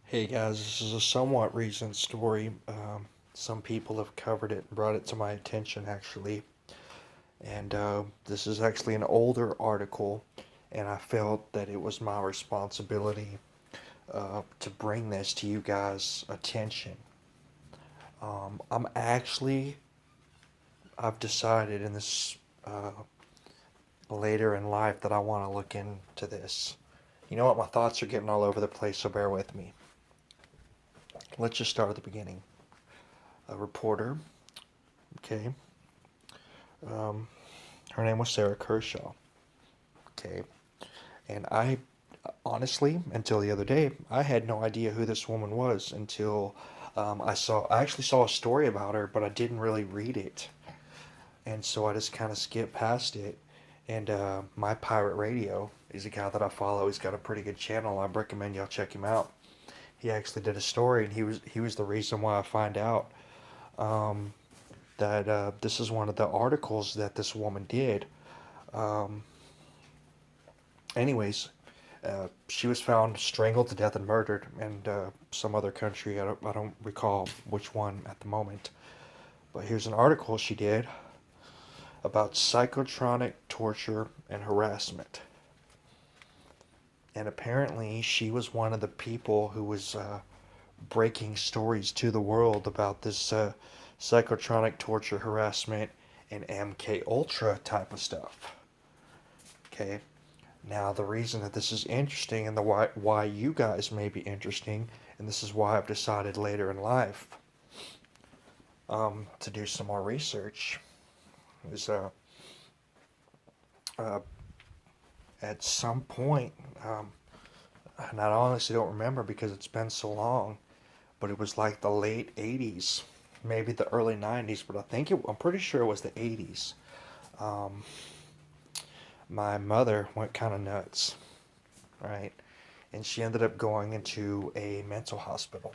Hey guys, this is a somewhat recent story. Some people have covered it and brought it to my attention actually. And this is actually an older article, and I felt that it was my responsibility to bring this to you guys' attention. I'm actually, I've decided in this later in life that I want to look into this. You know what? My thoughts are getting all over the place, so bear with me. Let's just start at the beginning. A reporter, okay, um, her name was Sarah Kershaw. Okay. And I honestly, until the other day, I had no idea who this woman was until I actually saw a story about her, but I didn't really read it. And so I just kind of skipped past it. And My Pirate Radio is a guy that I follow. He's got a pretty good channel. I recommend y'all check him out. He actually did a story, and he was the reason why I find out um, that this is one of the articles that this woman did. Um, Anyways, she was found strangled to death and murdered in some other country. I don't recall which one at the moment. But here's an article she did about psychotronic torture and harassment. And apparently, she was one of the people who was breaking stories to the world about this psychotronic torture, harassment, and MK Ultra type of stuff. Okay, now, the reason that this is interesting and the why you guys may be interesting, and this is why I've decided later in life to do some more research, is uh, at some point, um, and I honestly don't remember because it's been so long, but it was like the late 80s, maybe the early 90s, but I'm pretty sure it was the 80s. Um, my mother went kind of nuts, right? And she ended up going into a mental hospital.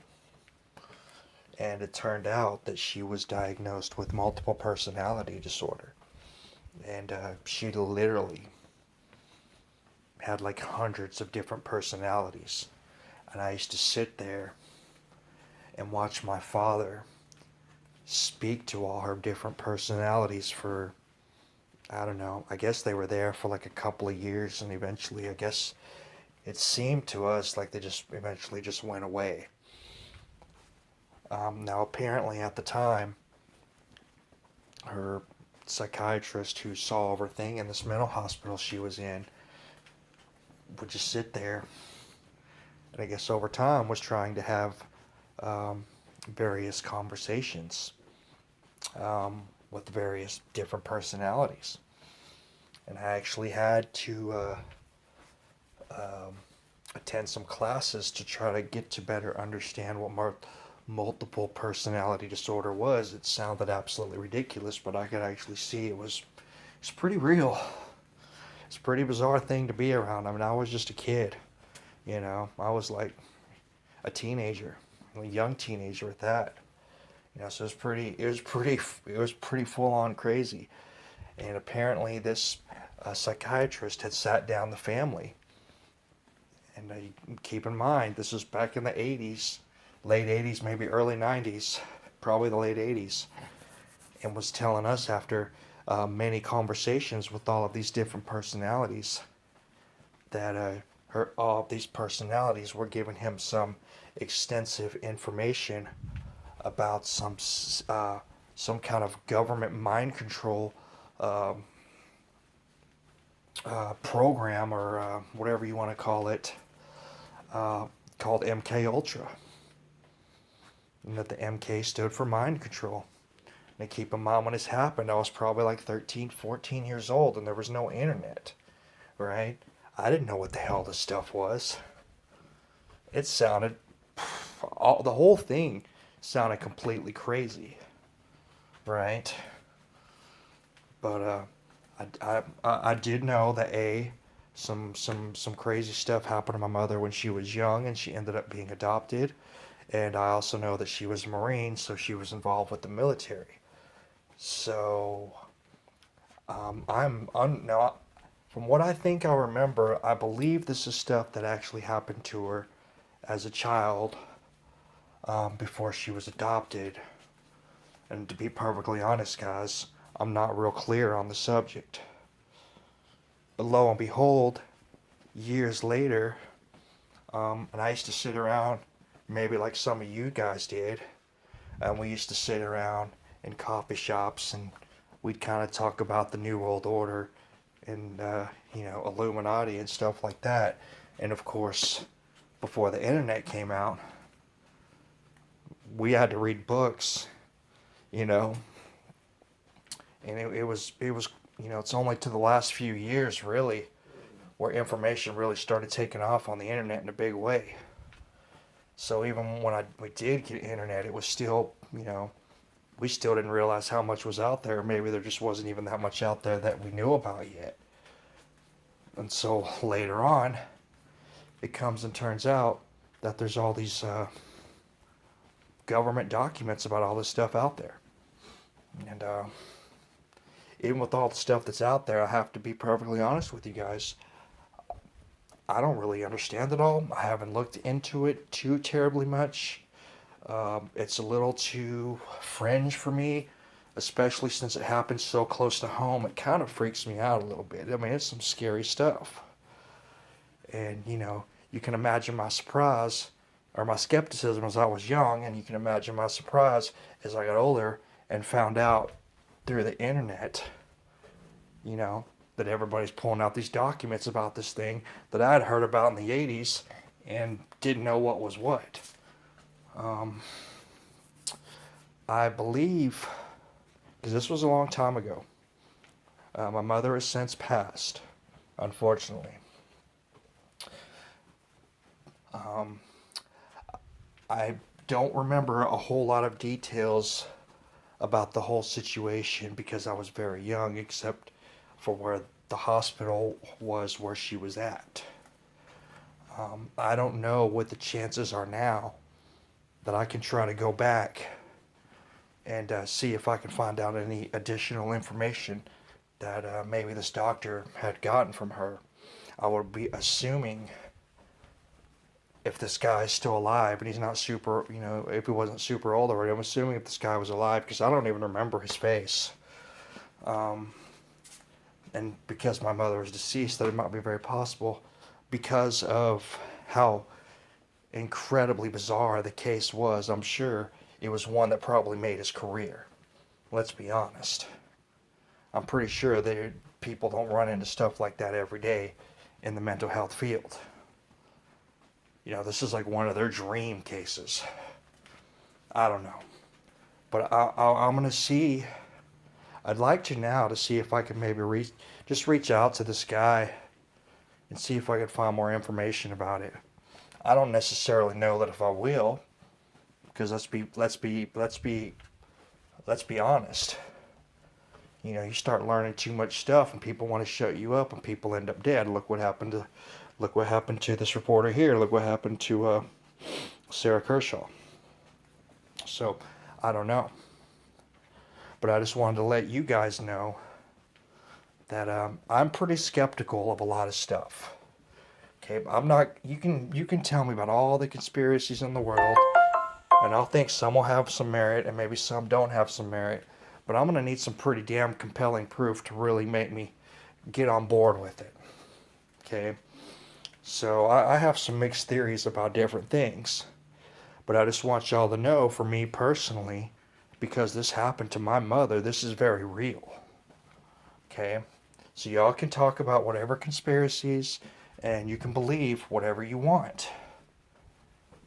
And it turned out that she was diagnosed with multiple personality disorder. And she literally had like hundreds of different personalities. And I used to sit there and watch my father speak to all her different personalities for, I don't know, I guess they were there for like a couple of years, and eventually, I guess it seemed to us like they just eventually just went away. Now, apparently, at the time, her psychiatrist who saw everything in this mental hospital she was in would just sit there, and I guess over time was trying to have um, various conversations with various different personalities. And I actually had to um, attend some classes to try to get to better understand what multiple personality disorder was. It sounded absolutely ridiculous, but I could actually see it's pretty real. It's a pretty bizarre thing to be around. I mean, I was just a kid, you know. I was like a teenager, a young teenager at that. You know, so it was pretty full on crazy. And apparently, this psychiatrist had sat down the family. And keep in mind, this was back in the 80s, late 80s, maybe early 90s, probably the late 80s, and was telling us after many conversations with all of these different personalities that all of these personalities were giving him some extensive information about some kind of government mind control um, program or whatever you want to call it, uh, called MK Ultra, and that the MK stood for mind control. And keep in mind when this happened, I was probably like 13, 14 years old, and there was no internet, right? I didn't know what the hell this stuff was. It sounded, the whole thing sounded completely crazy, right? But I did know that some crazy stuff happened to my mother when she was young, and she ended up being adopted. And I also know that she was a Marine, so she was involved with the military. So now, from what I think I remember, I believe this is stuff that actually happened to her as a child before she was adopted. And to be perfectly honest, guys, I'm not real clear on the subject. But lo and behold, years later, and I used to sit around, maybe like some of you guys did, and we used to sit around in coffee shops and we'd kind of talk about the New World Order and, Illuminati and stuff like that. And of course, before the internet came out, we had to read books, you know, and it was, it's only to the last few years, really, where information really started taking off on the internet in a big way. So even when we did get internet, it was still, we still didn't realize how much was out there. Maybe there just wasn't even that much out there that we knew about yet. And so later on, it comes and turns out that there's all these government documents about all this stuff out there. And even with all the stuff that's out there, I have to be perfectly honest with you guys. I don't really understand it all. I haven't looked into it too terribly much. It's a little too fringe for me, especially since it happens so close to home. It kind of freaks me out a little bit. I mean, it's some scary stuff. And, you can imagine my surprise or my skepticism as I was young, and you can imagine my surprise as I got older and found out through the internet, that everybody's pulling out these documents about this thing that I had heard about in the 80s and didn't know what was what. I believe, because this was a long time ago, my mother has since passed, unfortunately. I don't remember a whole lot of details about the whole situation because I was very young, except for where the hospital was where she was at. I don't know what the chances are now that I can try to go back and see if I can find out any additional information that maybe this doctor had gotten from her. I would be assuming if this guy is still alive and he's not super, if he wasn't super old already, I'm assuming if this guy was alive because I don't even remember his face. And because my mother is deceased, that it might be very possible because of how incredibly bizarre the case was. I'm sure it was one that probably made his career. Let's be honest. I'm pretty sure that people don't run into stuff like that every day in the mental health field. This is like one of their dream cases. I don't know. But I'm going to see. I'd like to now to see if I can maybe reach out to this guy and see if I can find more information about it. I don't necessarily know that if I will, because let's be honest. You start learning too much stuff and people want to shut you up and people end up dead. Look what happened to this reporter here. Look what happened to Sarah Kershaw. So, I don't know. But I just wanted to let you guys know that I'm pretty skeptical of a lot of stuff. Okay, I'm not. You can tell me about all the conspiracies in the world, and I'll think some will have some merit, and maybe some don't have some merit. But I'm gonna need some pretty damn compelling proof to really make me get on board with it. Okay, so I have some mixed theories about different things, but I just want y'all to know, for me personally, because this happened to my mother, this is very real. Okay? So y'all can talk about whatever conspiracies and you can believe whatever you want.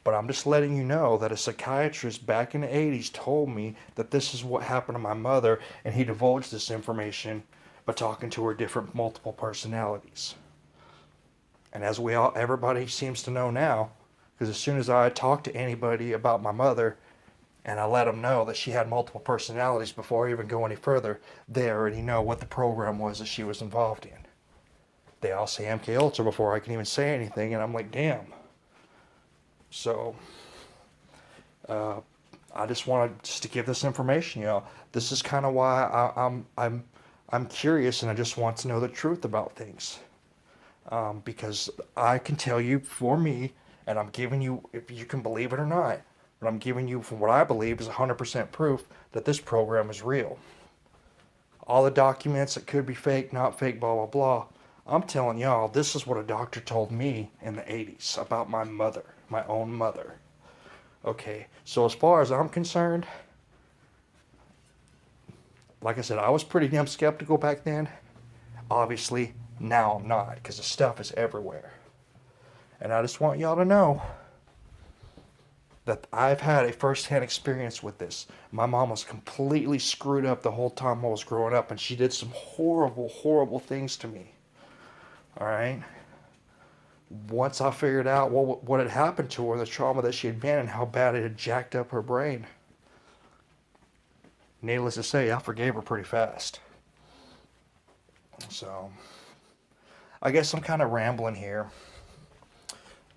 But I'm just letting you know that a psychiatrist back in the 80s told me that this is what happened to my mother, and he divulged this information by talking to her different multiple personalities. And as everybody seems to know now, because as soon as I talk to anybody about my mother, and I let them know that she had multiple personalities before I even go any further, they already know what the program was that she was involved in. They all say MK Ultra before I can even say anything, and I'm like, damn. So, I just wanted to give this information, This is kind of why I'm curious, and I just want to know the truth about things. Because I can tell you, for me, And I'm giving you, if you can believe it or not, but I'm giving you from what I believe is 100% proof that this program is real. All the documents that could be fake, not fake, blah, blah, blah. I'm telling y'all, this is what a doctor told me in the 80s about my mother, my own mother. Okay, so as far as I'm concerned, like I said, I was pretty damn skeptical back then. Obviously, now I'm not, because the stuff is everywhere. And I just want y'all to know that I've had a first-hand experience with this. My mom was completely screwed up the whole time I was growing up, and she did some horrible, horrible things to me. All right? Once I figured out what had happened to her, the trauma that she had been, and how bad it had jacked up her brain, needless to say, I forgave her pretty fast. So, I guess I'm kind of rambling here.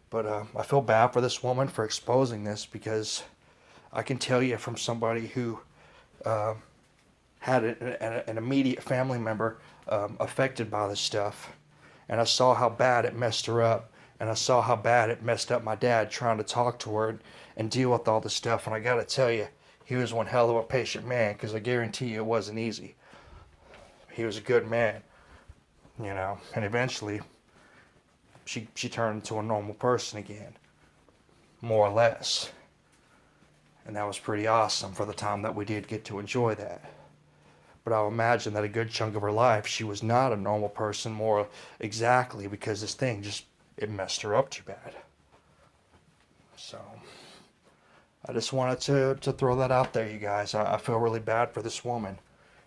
But I feel bad for this woman for exposing this, because I can tell you from somebody who had an immediate family member affected by this stuff, and I saw how bad it messed her up, and I saw how bad it messed up my dad trying to talk to her and deal with all this stuff. And I got to tell you, he was one hell of a patient man, because I guarantee you it wasn't easy. He was a good man, you know, and eventually she turned into a normal person again, more or less. And that was pretty awesome for the time that we did get to enjoy that. But I'll imagine that a good chunk of her life, she was not a normal person, more exactly because this thing it messed her up too bad. So, I just wanted to throw that out there, you guys. I feel really bad for this woman.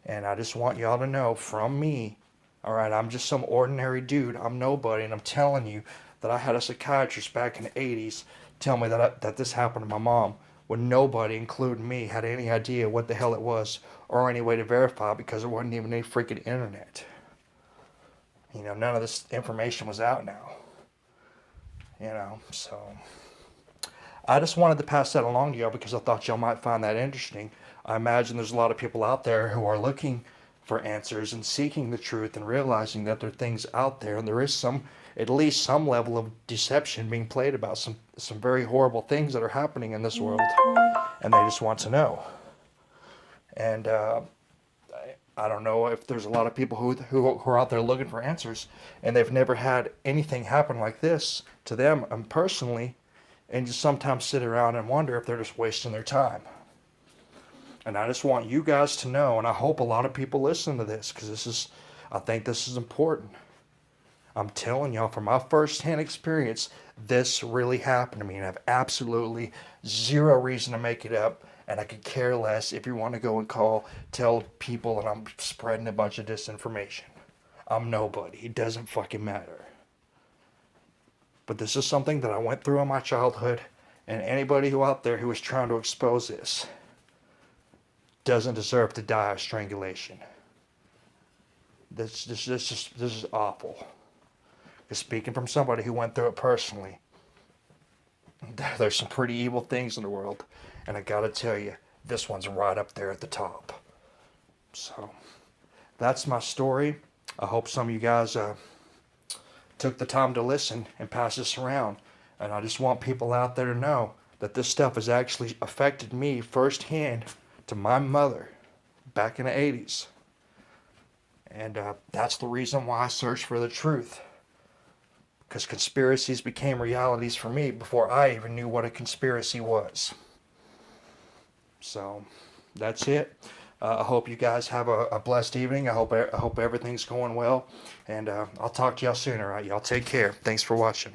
And I just want y'all to know from me, alright, I'm just some ordinary dude. I'm nobody, and I'm telling you that I had a psychiatrist back in the 80s tell me that this happened to my mom, when nobody, including me, had any idea what the hell it was, or any way to verify, because there wasn't even any freaking internet. You know, none of this information was out now. You know, so I just wanted to pass that along to y'all, because I thought y'all might find that interesting. I imagine there's a lot of people out there who are looking for answers and seeking the truth, and realizing that there are things out there, and there is at least some level of deception being played about some very horrible things that are happening in this world, and they just want to know. And I don't know if there's a lot of people who are out there looking for answers, and they've never had anything happen like this to them personally, and just sometimes sit around and wonder if they're just wasting their time. And I just want you guys to know, and I hope a lot of people listen to this, because I think this is important. I'm telling y'all from my first-hand experience, this really happened to me, and I have absolutely zero reason to make it up, and I could care less if you want to go and tell people that I'm spreading a bunch of disinformation. I'm nobody. It doesn't fucking matter. But this is something that I went through in my childhood, and anybody out there who is trying to expose this doesn't deserve to die of strangulation. This is awful. Because speaking from somebody who went through it personally, there's some pretty evil things in the world, and I gotta tell you, this one's right up there at the top. So, that's my story. I hope some of you guys took the time to listen and pass this around. And I just want people out there to know that this stuff has actually affected me firsthand, to my mother back in the 80s. And that's the reason why I searched for the truth. Because conspiracies became realities for me before I even knew what a conspiracy was. So, that's it. I hope you guys have a blessed evening. I hope everything's going well. And I'll talk to y'all soon, alright? Y'all take care. Thanks for watching.